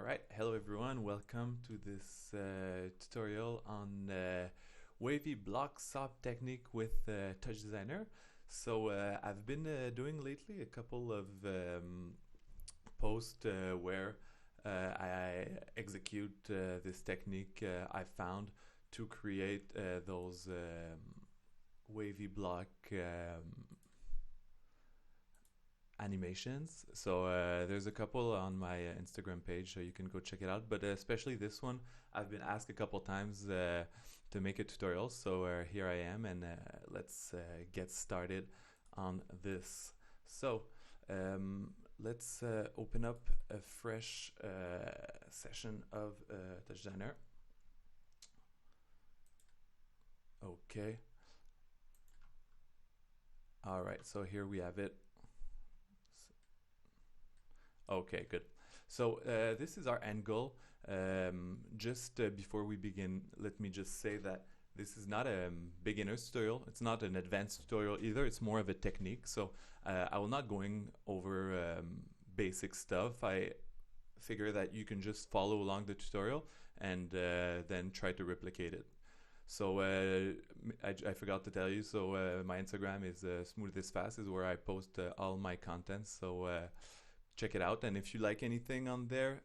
Alright, hello everyone, welcome to this tutorial on wavy block SOP technique with TouchDesigner. So I've been doing lately a couple of posts where I execute this technique I found to create those wavy block animations. So there's a couple on my Instagram page, so you can go check it out. But especially this one, I've been asked a couple times to make a tutorial. So here I am, and let's get started on this. So let's open up a fresh session of TouchDesigner. Okay. All right, so here we have it. Okay, good. So this is our end goal. Just before we begin, let me just say that this is not a beginner's tutorial. It's not an advanced tutorial either. It's more of a technique. So I will not going over basic stuff. I figure that you can just follow along the tutorial and then try to replicate it. So I forgot to tell you, so my Instagram is Smooth This Fast, is where I post all my content. So check it out, and if you like anything on there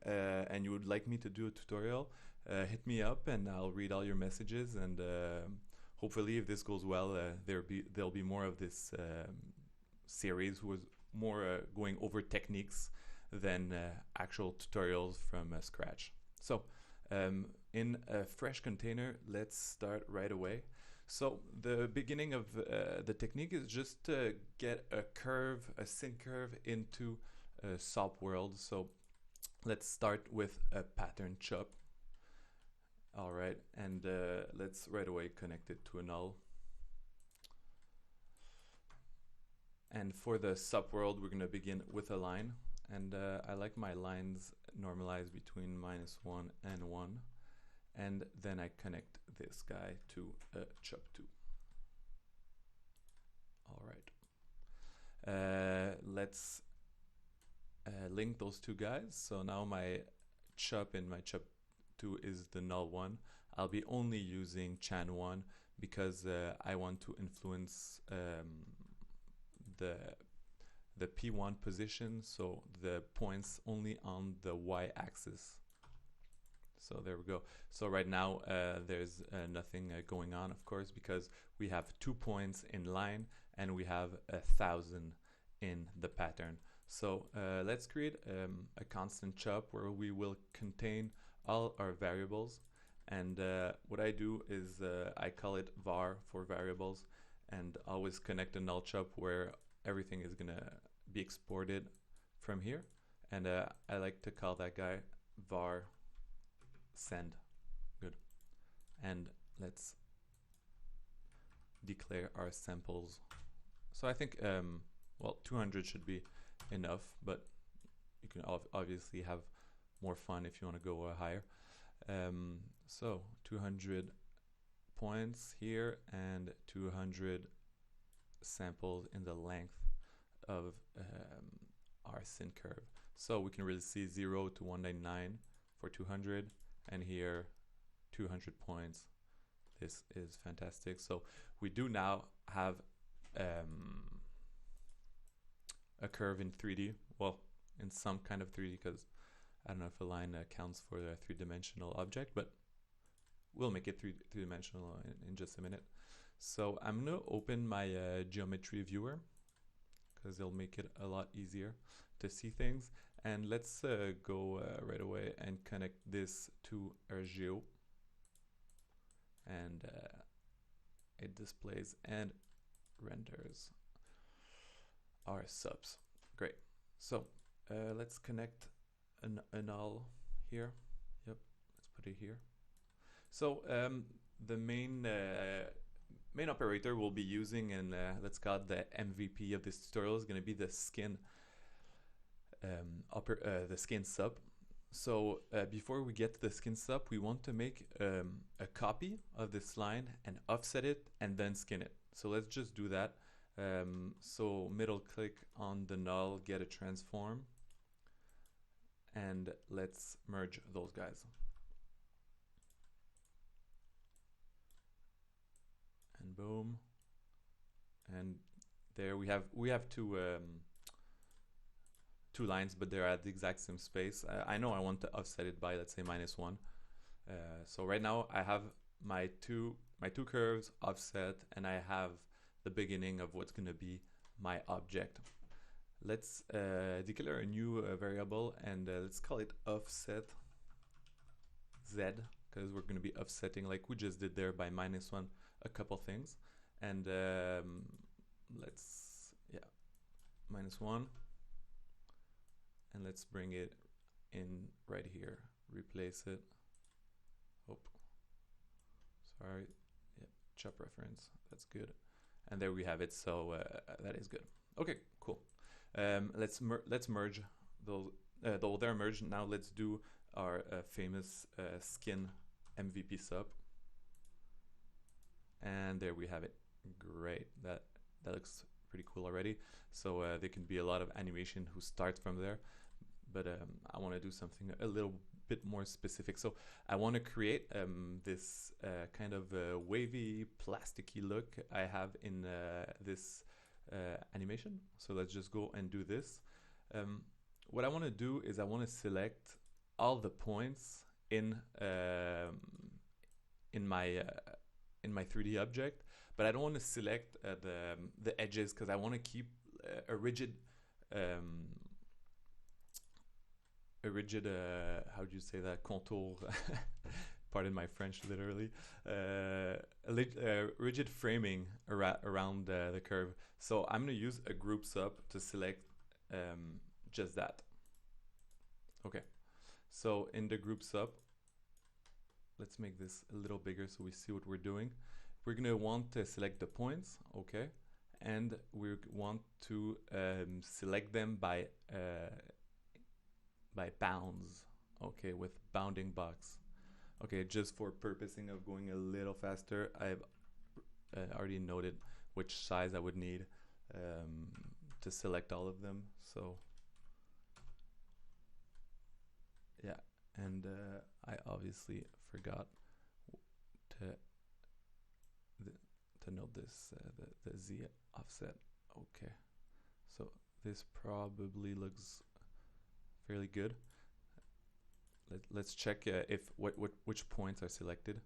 and you would like me to do a tutorial, hit me up and I'll read all your messages, and hopefully if this goes well, there'll be more of this series with more going over techniques than actual tutorials from scratch. So in a fresh container, let's start right away. So the beginning of the technique is just to get a curve, a syn curve into SOP world. So let's start with a pattern chop. All right, and let's right away connect it to a null. And for the SOP world, we're going to begin with a line, and I like my lines normalized between -1 and 1, and then I connect this guy to a chop2. All right, let's link those two guys. So now my chop in my chop2 is the null one. I'll be only using chan1 because I want to influence the P1 position, so the points only on the y-axis. So there we go. So right now there's nothing going on, of course, because we have 2 points in line and we have 1,000 in the pattern. So let's create a constant chop where we will contain all our variables, and what I do is I call it var for variables, and always connect a null chop where everything is gonna be exported from here, and I like to call that guy var send. Good. And let's declare our samples. So I think well, 200 should be enough, but you can obviously have more fun if you want to go higher. So 200 points here and 200 samples in the length of our syn curve. So we can really see 0 to 199 for 200, and here 200 points. This is fantastic. So we do now have a curve in 3D, well, in some kind of 3D, because I don't know if a line counts for a three-dimensional object, but we'll make it three-dimensional in just a minute. So I'm going to open my geometry viewer because it'll make it a lot easier to see things. And let's go right away and connect this to our geo, and it displays and renders our subs. Great. So let's connect a null here. Yep, let's put it here. So the main operator we'll be using, and let's call it the MVP of this tutorial, is going to be the skin the skin sub. So before we get to the skin sub, we want to make a copy of this line and offset it and then skin it. So let's just do that. So middle click on the null, get a transform, and let's merge those guys. And boom. And there we have two lines, but they're at the exact same space. I know I want to offset it by, let's say, -1. So right now I have my two curves offset, and I have the beginning of what's going to be my object. Let's declare a new variable, and let's call it offset z, because we're going to be offsetting like we just did there by -1 a couple things. And let's, yeah, -1, and let's bring it in right here, replace it. Oh, sorry, yeah, chop reference, that's good. And there we have it. So that is good. Okay, cool. Let's merge those. Though they're merged, now let's do our famous skin MVP sub. And there we have it. Great. That looks pretty cool already. So there can be a lot of animation who starts from there. But I want to do something a little bit more specific. So I want to create this kind of wavy, plasticky look I have in this animation. So let's just go and do this. What I want to do is I want to select all the points in my 3D object, but I don't want to select the edges, because I want to keep a rigid how do you say that, contour, pardon my French, literally, rigid framing around the curve. So I'm going to use a group sub to select just that. Okay, so in the group sub, let's make this a little bigger so we see what we're doing. We're going to want to select the points, okay, and we want to select them by bounds, okay, with bounding box. Okay, just for purposing of going a little faster, I've already noted which size I would need to select all of them. So yeah, and I obviously forgot to note this, the Z offset. Okay, so this probably looks fairly good. Let's check if which points are selected.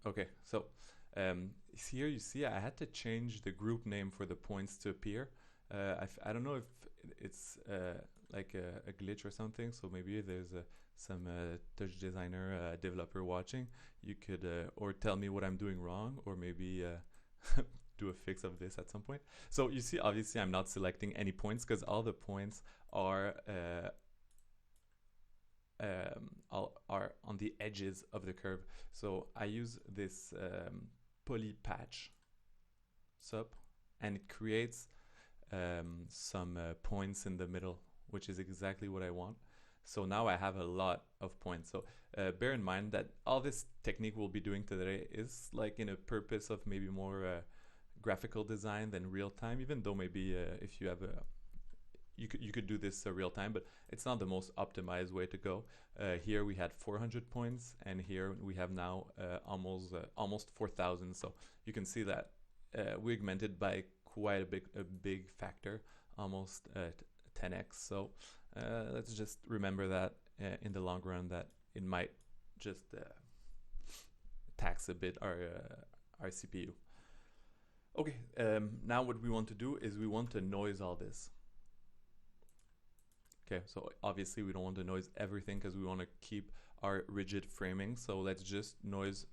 Okay, so here you see I had to change the group name for the points to appear. I don't know if it's like a glitch or something, so maybe there's some TouchDesigner developer watching. You could or tell me what I'm doing wrong, or maybe do a fix of this at some point. So you see, obviously I'm not selecting any points because all the points are on the edges of the curve. So I use this poly patch sub, and it creates some points in the middle, which is exactly what I want. So now I have a lot of points. So bear in mind that all this technique we'll be doing today is like in a purpose of maybe more graphical design than real time, even though maybe if you have a you could do this real time, but it's not the most optimized way to go. Here we had 400 points, and here we have now almost 4,000. So you can see that we augmented by quite a big factor, almost 10x. So let's just remember that in the long run, that it might just tax a bit our CPU. Okay, now what we want to do is we want to noise all this. Okay, so obviously we don't want to noise everything because we want to keep our rigid framing. So let's just noise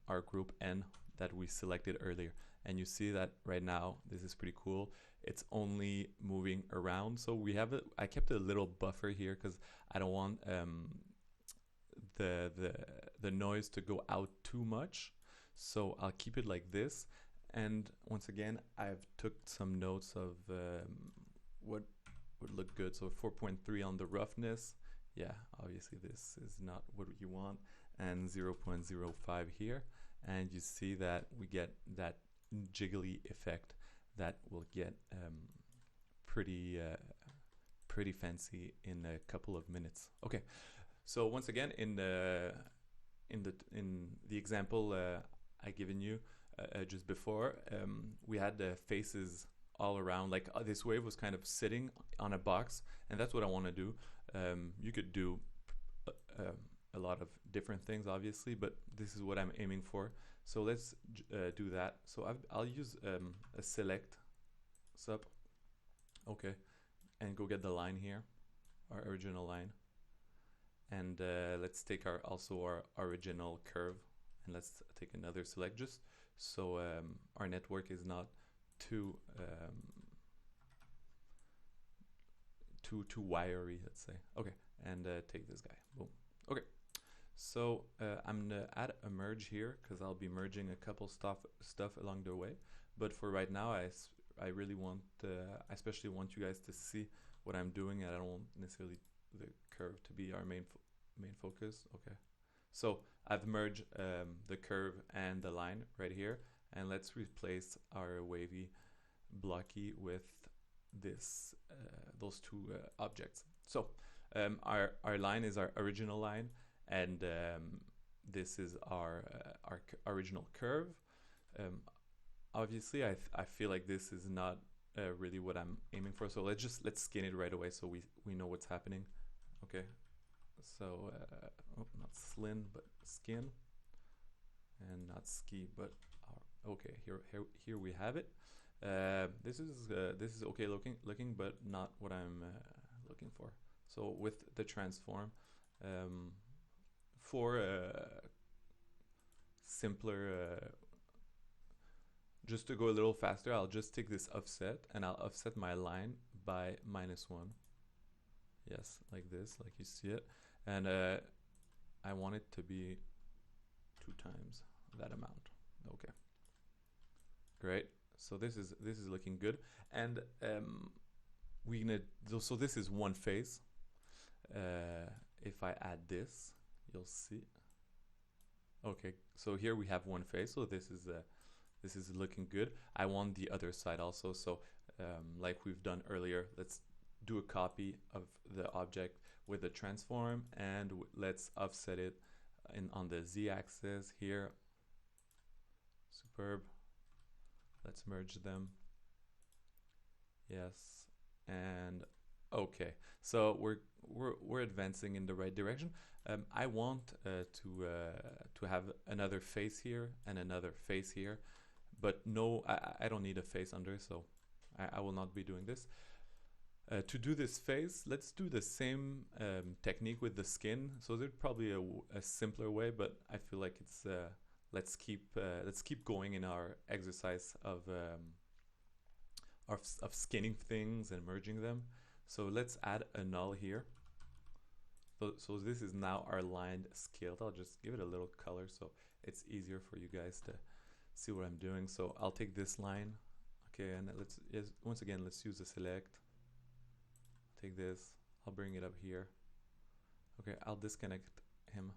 our group N that we selected earlier. And you see that right now, this is pretty cool. It's only moving around. So we have I kept a little buffer here because I don't want the noise to go out too much. So I'll keep it like this. And once again, I've took some notes of what would look good. So 4.3 on the roughness. Yeah, obviously this is not what you want. And 0.05 here. And you see that we get that jiggly effect that will get pretty pretty fancy in a couple of minutes. Okay, so once again, in the example I given you just before, we had the faces all around. Like this wave was kind of sitting on a box, and that's what I want to do. You could do a lot of different things, obviously, but this is what I'm aiming for. So let's do that. So I'll use a select SOP. Okay, and go get the line here, our original line. And let's take our original curve, and let's take another select, just so our network is not too wiry, let's say. Okay, and take this guy. Boom. Okay, so I'm gonna add a merge here because I'll be merging a couple stuff along the way. But for right now, I really want, I especially want you guys to see what I'm doing, and I don't want necessarily the curve to be our main focus. Okay, so I've merged the curve and the line right here, and let's replace our wavy blocky with this those two objects. So our line is our original line, and this is our original curve. Obviously, I feel like this is not really what I'm aiming for, so let's skin it right away so we know what's happening. Okay, so not slin but skin, and not ski but okay, here we have it. This is okay looking, but not what I'm looking for. So with the transform, for simpler, just to go a little faster, I'll just take this offset, and I'll offset my line by -1. Yes, like this, like you see it, and I want it to be 2 times that amount. Okay, great. So this is looking good, and so this is one face. If I add this, you'll see. Okay, so here we have one face. So this is looking good. I want the other side also. So like we've done earlier, let's do a copy of the object with the transform, and let's offset it on the z-axis here. Superb. Let's merge them. Yes, and okay. So we're advancing in the right direction. I want to have another face here and another face here, but no, I don't need a face under, so I will not be doing this. To do this face, let's do the same technique with the skin. So there's probably a simpler way, but I feel like it's let's keep going in our exercise of skinning things and merging them. So let's add a null here. So this is now our line scaled. I'll just give it a little color so it's easier for you guys to see what I'm doing. So I'll take this line, okay, and once again let's use the select. Take this, I'll bring it up here. Okay, I'll disconnect him.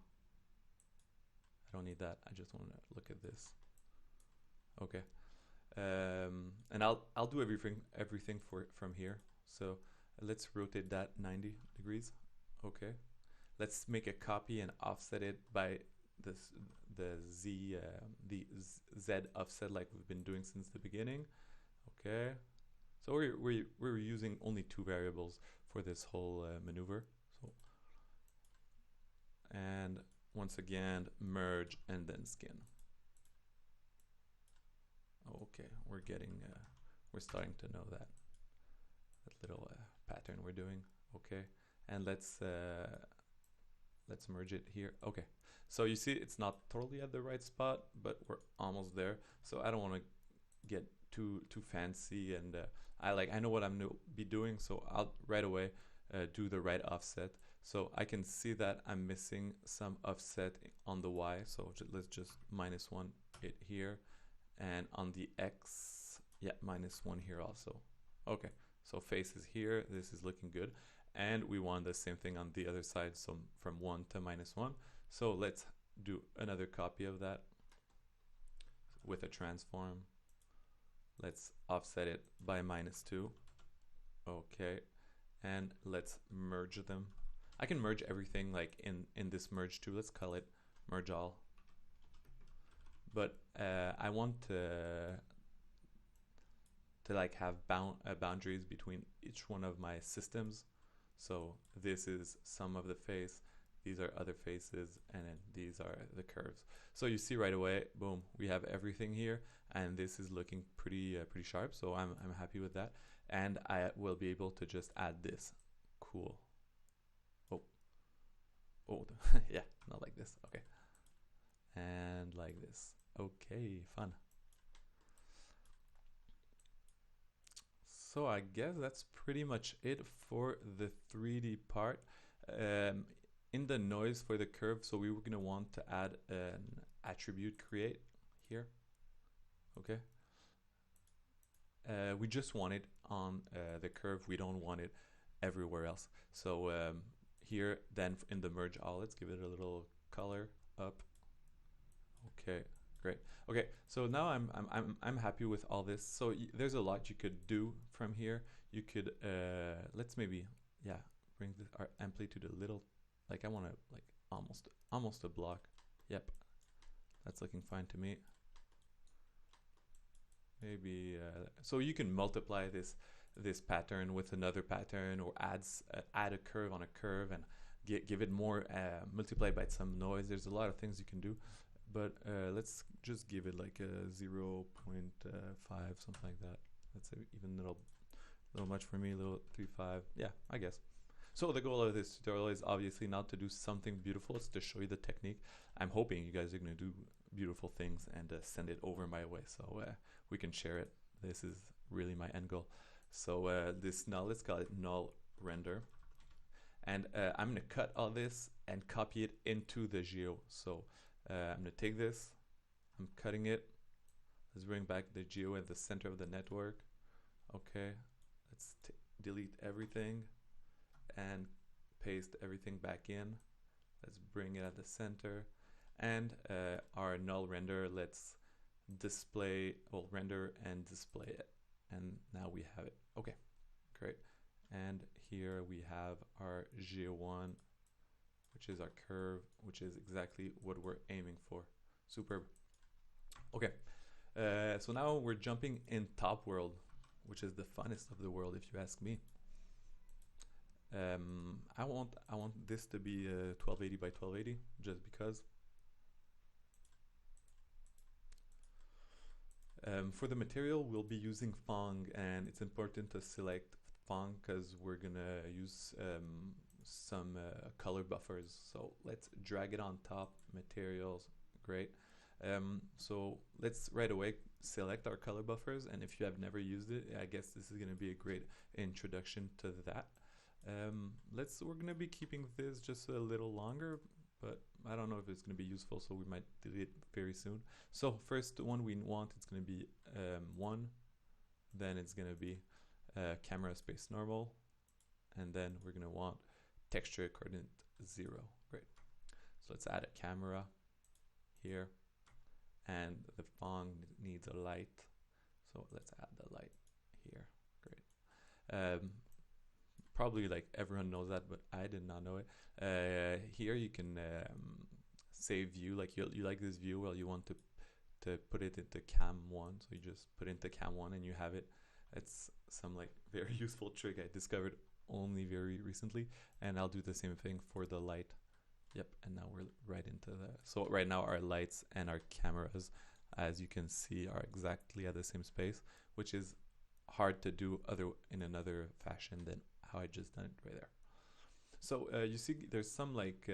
I don't need that. I just want to look at this. Okay, and I'll do everything from here. So let's rotate that 90 degrees. Okay, let's make a copy and offset it by the z offset like we've been doing since the beginning. Okay, so we're using only 2 variables for this whole maneuver. So, and once again merge and then skin. Okay, we're starting to know that little pattern we're doing. Okay, and let's merge it here. Okay, so you see it's not totally at the right spot, but we're almost there. So I don't want to get too fancy, and I know what I'm gonna be doing, so I'll right away do the right offset. So I can see that I'm missing some offset on the Y, so let's just -1 it here, and on the X, yeah, -1 here also. Okay, so face is here, this is looking good, and we want the same thing on the other side, so from 1 to -1. So let's do another copy of that with a transform. Let's offset it by -2. Okay, and let's merge them. I can merge everything like in this merge too. Let's call it merge all. But I want to like have boundaries between each one of my systems. So this is some of the face, these are other faces, and then these are the curves. So you see right away, boom, we have everything here, and this is looking pretty sharp. So I'm happy with that, and I will be able to just add this. Cool. Oh, yeah, not like this. Okay, and like this. Okay, fun. So I guess that's pretty much it for the 3D part. In the noise for the curve, so we were gonna want to add an attribute create here. Okay. We just want it on the curve. We don't want it everywhere else. So here, then in the merge all, let's give it a little color up. Okay, great. Okay, so now I'm happy with all this. So there's a lot you could do from here. You could let's maybe bring our amplitude a little. Like I want to like almost a block. Yep, that's looking fine to me. Maybe so you can multiply this pattern with another pattern, or add a curve on a curve and give it more, multiply by some noise. There's a lot of things you can do, but let's just give it like a 0.5, something like that. That's even a little much for me. A little 3.5, yeah, I guess. So the goal of this tutorial is obviously not to do something beautiful, it's to show you the technique. I'm hoping you guys are going to do beautiful things and send it over my way, so we can share it. This is really my end goal. So this null, let's call it null render. And I'm going to cut all this and copy it into the geo. So I'm going to take this, I'm cutting it. Let's bring back the geo at the center of the network. Okay, let's delete everything and paste everything back in. Let's bring it at the center. And our null render, let's render and display it. And now we have it. Okay, great. And here we have our Geo1, which is our curve, which is exactly what we're aiming for. Superb. Okay, so now we're jumping in top world, which is the funnest of the world, if you ask me. I want this to be 1280 by 1280, just because. For the material, we'll be using Fong, and it's important to select Fong because we're gonna use some color buffers. So let's drag it on top, materials, great. So let's right away select our color buffers, and if you have never used it, I guess this is gonna be a great introduction to that. We're gonna be keeping this just a little longer, but I don't know if it's going to be useful, so we might delete it very soon. So first one we want, it's going to be 1, then it's going to be camera space normal, and then we're going to want texture coordinate 0. Great. So let's add a camera here, and the Fong needs a light, so let's add the light here. Great. Probably like everyone knows that, but I did not know it. Here you can save view, like you like this view, well, you want to put it into cam 1, so you just put it into cam 1 and you have it. It's some like very useful trick I discovered only very recently, and I'll do the same thing for the light. Yep, and now we're right into so right now our lights and our cameras, as you can see, are exactly at the same space, which is hard to do in another fashion than how I just done it right there. So you see there's some like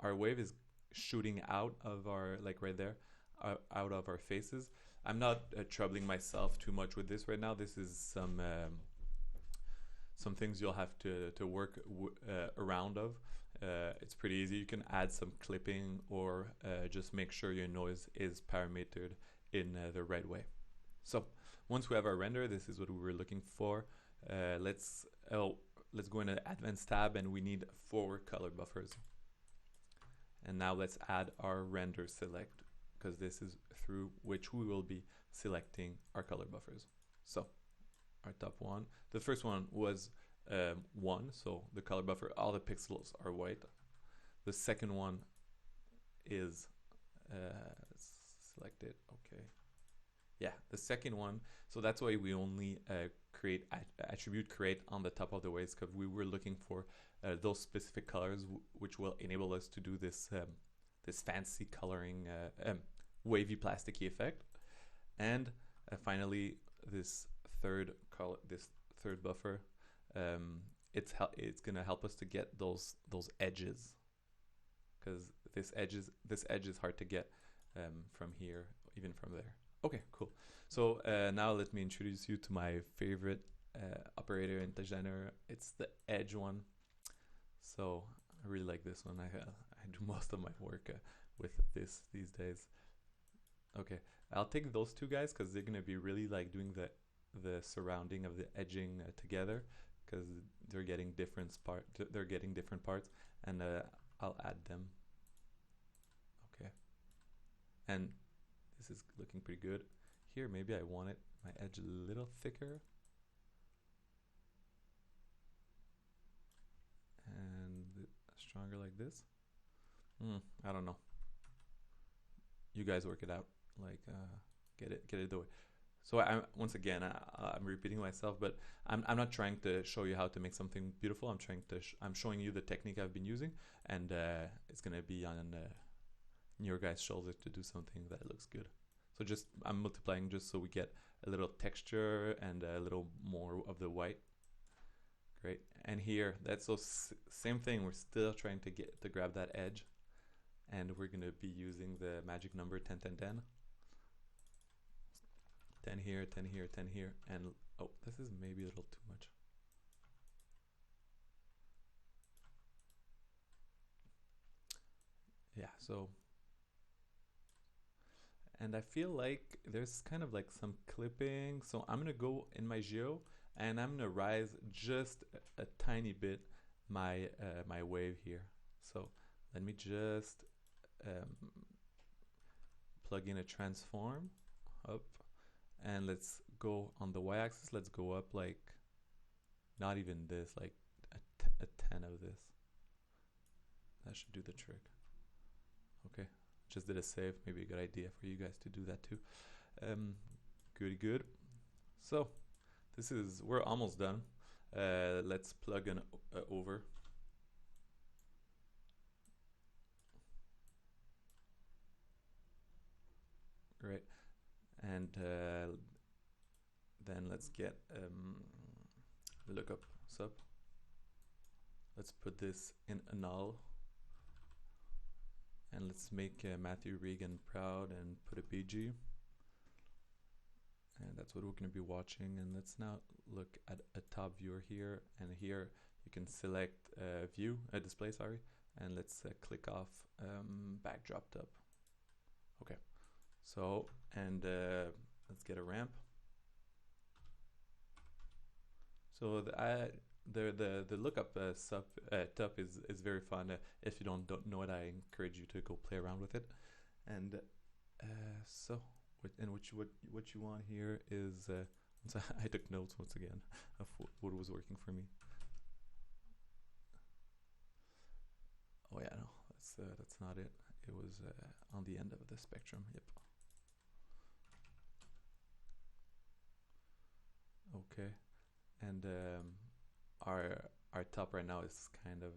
our wave is shooting out of our, like right there, out of our faces. I'm not troubling myself too much with this right now. This is some things you'll have to work around of. It's pretty easy. You can add some clipping, or just make sure your noise is parametered in the right way. So once we have our render, this is what we were looking for. Let's go into advanced tab, and we need 4 color buffers. And now let's add our render select, because this is through which we will be selecting our color buffers. So our top one. The first one was 1, so the color buffer, all the pixels are white. The second one is selected. Okay. Yeah, the second one. So that's why we only create attribute create on the top of the waves, because we were looking for those specific colors which will enable us to do this this fancy coloring wavy plasticky effect. And finally, this third buffer, it's gonna help us to get those edges, because this edge is hard to get from here, even from there. Okay, cool. So now let me introduce you to my favorite operator in TouchDesigner. It's the edge one. So I really like this one. I do most of my work with this these days. Okay, I'll take those two guys because they're gonna be really like doing the surrounding of the edging together, because they're getting different parts, and I'll add them. Okay, and this is looking pretty good. Here, maybe I want it my edge a little thicker, and stronger like this. I don't know. You guys work it out. Like get it the way. So once again I'm repeating myself, but I'm not trying to show you how to make something beautiful. I'm showing you the technique I've been using, and it's gonna be on your guys' shoulders to do something that looks good. So just I'm multiplying just so we get a little texture and a little more of the white. Great. And here, that's so same thing. We're still trying to grab that edge, and we're gonna be using the magic number 10 10 10. 10 here, 10 here, 10 here, and oh, this is maybe a little too much. Yeah, so, and I feel like there's kind of like some clipping, so I'm gonna go in my geo and I'm gonna rise just a tiny bit my my wave here. So let me just plug in a transform up, and let's go on the y-axis. Let's go up like not even this, like a 10 of this. That should do the trick. Okay, just did a save. Maybe a good idea for you guys to do that too. Good. So we're almost done. Let's plug an over. Great. And then let's get the lookup sub. Let's put this in a null, and let's make Matthew Regan proud and put a BG, and that's what we're going to be watching. And let's now look at a top viewer here, and here you can select view display, sorry, and let's click off backdrop top. Okay, so and let's get a ramp. So the lookup top is very fun. If you don't know it, I encourage you to go play around with it. And so what you want here is so I took notes once again of what was working for me. Oh yeah, no, that's not it. It was on the end of the spectrum. Yep. Okay, and our top right now is kind of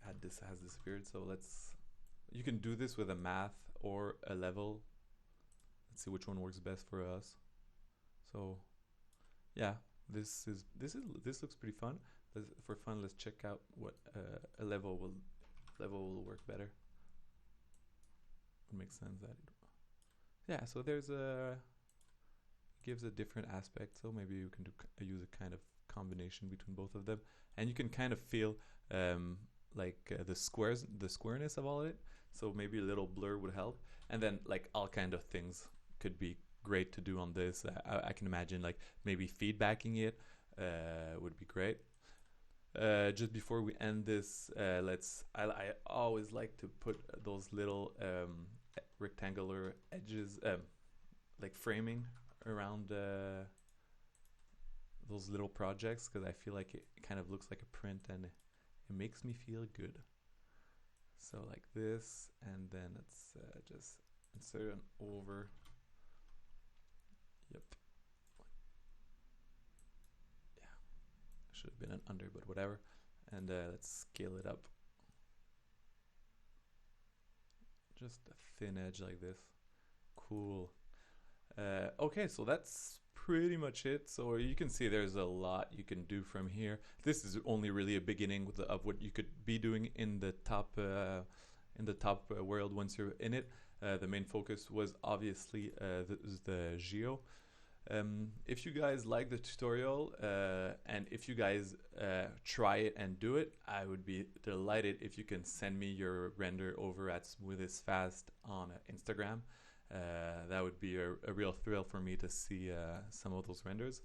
has disappeared. So you can do this with a math or a level. Let's see which one works best for us. So yeah, this looks pretty fun. For fun, let's check out what a level will work better. It makes sense that yeah. So there's gives a different aspect, so maybe you can use a kind of combination between both of them, and you can kind of feel like the squareness of all of it. So maybe a little blur would help, and then like all kind of things could be great to do on this. I can imagine like maybe feedbacking it would be great. Just before we end this, I always like to put those little rectangular edges, like framing around those little projects because I feel like it kind of looks like a print and it makes me feel good. So like this, and then let's just insert an over. Yep. Yeah, should have been an under, but whatever. And let's scale it up. Just a thin edge like this. Cool. Okay, so that's pretty much it. So you can see there's a lot you can do from here. This is only really a beginning of what you could be doing in the top world once you're in it. The main focus was obviously the geo. If you guys like the tutorial and if you guys try it and do it, I would be delighted if you can send me your render over at smoothestfast on Instagram. That would be a real thrill for me to see some of those renders.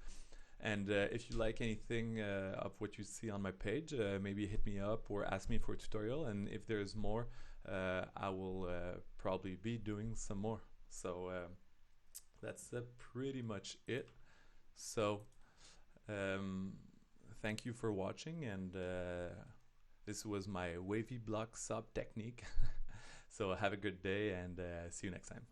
And if you like anything of what you see on my page, maybe hit me up or ask me for a tutorial, and if there's more, I will probably be doing some more. So that's pretty much it. So thank you for watching, and this was my wavy block SOP technique. So have a good day, and see you next time.